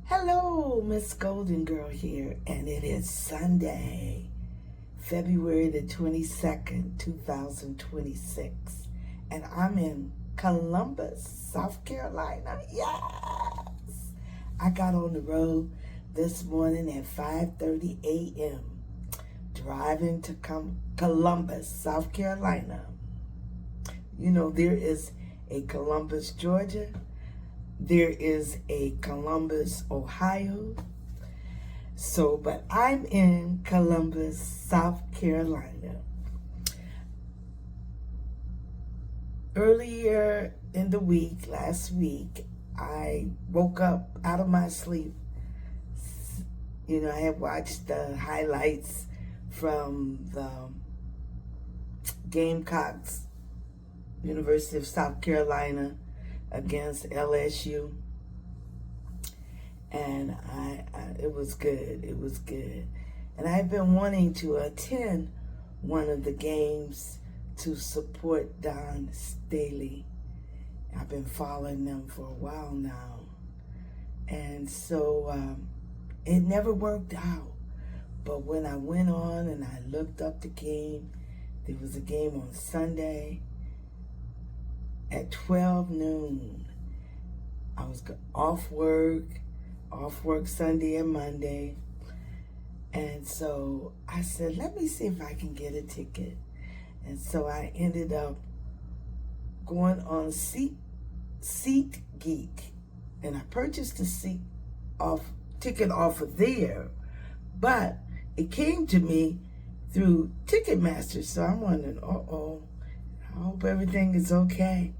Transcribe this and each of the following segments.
Hello, Miss Golden Girl here, and it is Sunday, February the 22nd, 2026, and I'm in Columbus, South Carolina. Yes! I got on the road this morning at 5:30 a.m., driving to Columbus, South Carolina. You know, there is a Columbus, Georgia. There is a Columbus, Ohio. But I'm in Columbus, South Carolina. Earlier in the week, last week, I woke up out of my sleep. You know, I had watched the highlights from the Gamecocks, University of South Carolina, against LSU, and it was good. It was good, and I've been wanting to attend one of the games to support Don Staley. I've been following them for a while now, and so it never worked out. But when I went on and I looked up the game, there was a game on Sunday at 12 noon. I was off work Sunday and Monday. And so I said, let me see if I can get a ticket. And so I ended up going on Seat Geek. And I purchased the ticket off of there. But it came to me through Ticketmaster. So I'm wondering, I hope everything is okay.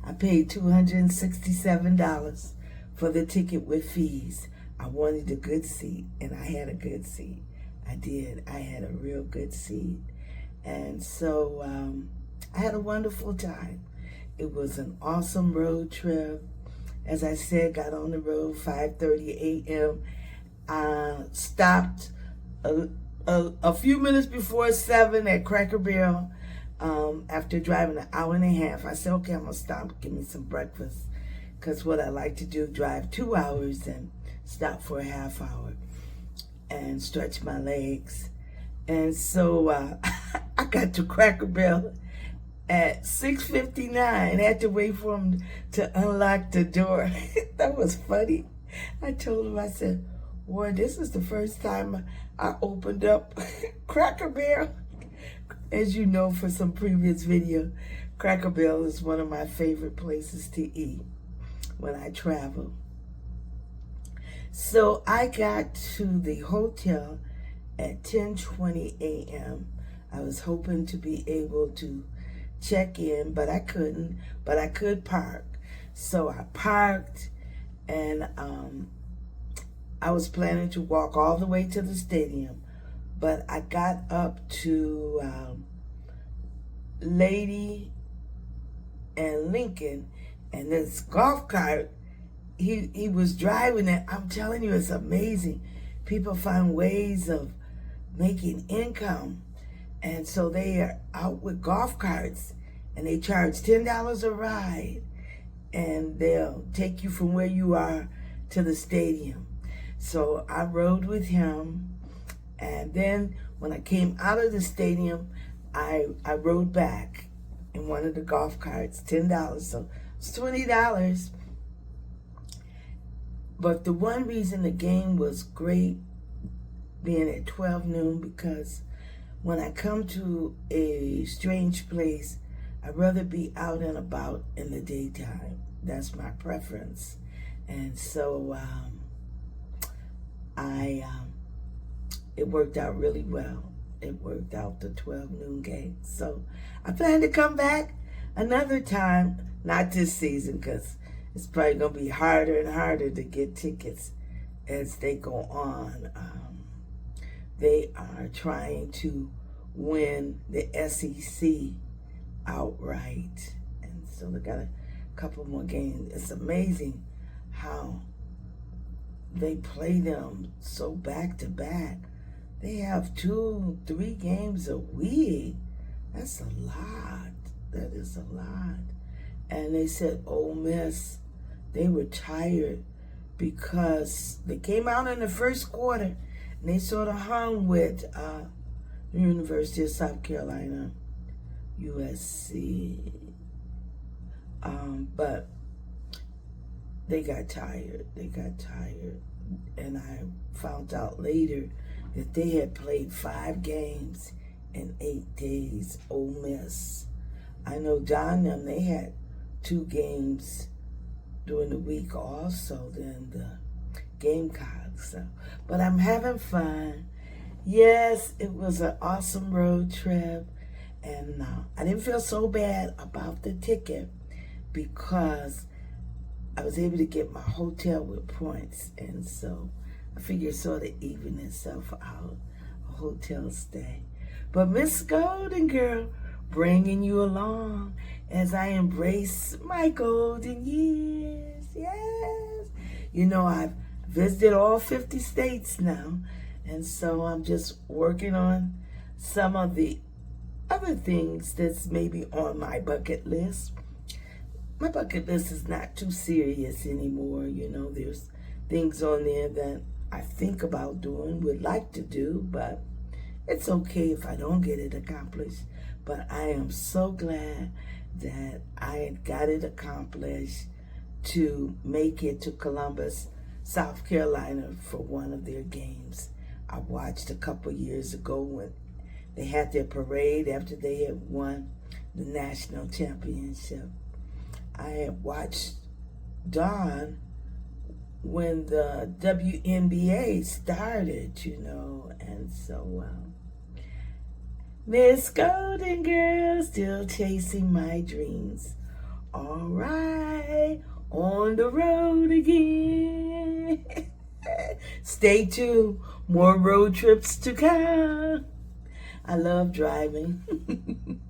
I paid $267 for the ticket with fees. I wanted a good seat, and I had a good seat. I did. I had a real good seat. And so I had a wonderful time. It was an awesome road trip. As I said, got on the road 5:30 a.m. Stopped a few minutes before 7 at Cracker Barrel. After driving an hour and a half, I said, okay, I'm going to stop, give me some breakfast. Because what I like to do, drive 2 hours and stop for a half hour and stretch my legs. And so I got to Cracker Barrel at 6:59. I had to wait for him to unlock the door. That was funny. I told him, I said, boy, this is the first time I opened up Cracker Barrel. As you know, for some previous video, Cracker Barrel is one of my favorite places to eat when I travel. So I got to the hotel at 10:20 a.m. I was hoping to be able to check in, but I couldn't, but I could park. So I parked, and I was planning to walk all the way to the stadium. But I got up to Lady and Lincoln, and this golf cart, he was driving it. I'm telling you, it's amazing. People find ways of making income. And so they are out with golf carts, and they charge $10 a ride, and they'll take you from where you are to the stadium. So I rode with him. And then when I came out of the stadium, I rode back in one of the golf carts, $10. So it's $20. But the one reason the game was great being at 12 noon, because when I come to a strange place, I'd rather be out and about in the daytime. That's my preference. And so it worked out really well. It worked out the 12 noon game. So I plan to come back another time, not this season, because it's probably going to be harder and harder to get tickets as they go on. They are trying to win the SEC outright. And so they got a couple more games. It's amazing how they play them so back to back. They have 2-3 games a week. That's a lot. That is a lot. And they said Ole Miss, they were tired because they came out in the first quarter and they sort of hung with the University of South Carolina, USC. But they got tired. And I found out later that they had played 5 games in 8 days. Ole Miss. I know Don them, they had 2 games during the week also, then the Gamecocks. But I'm having fun. Yes, it was an awesome road trip. And I didn't feel so bad about the ticket because I was able to get my hotel with points. And so I figured sort of even itself out, a hotel stay. But Miss Golden Girl, bringing you along as I embrace my golden years. Yes. You know, I've visited all 50 states now. And so I'm just working on some of the other things that's maybe on my bucket list. My bucket list is not too serious anymore. You know, there's things on there that I think about doing, would like to do, but it's okay if I don't get it accomplished. But I am so glad that I got it accomplished to make it to Columbus, South Carolina for one of their games. I watched a couple years ago when they had their parade after they had won the national championship. I had watched Dawn when the WNBA started, you know, and so Miss Golden Girl, still chasing my dreams. All right, on the road again. Stay tuned, more road trips to come. I love driving.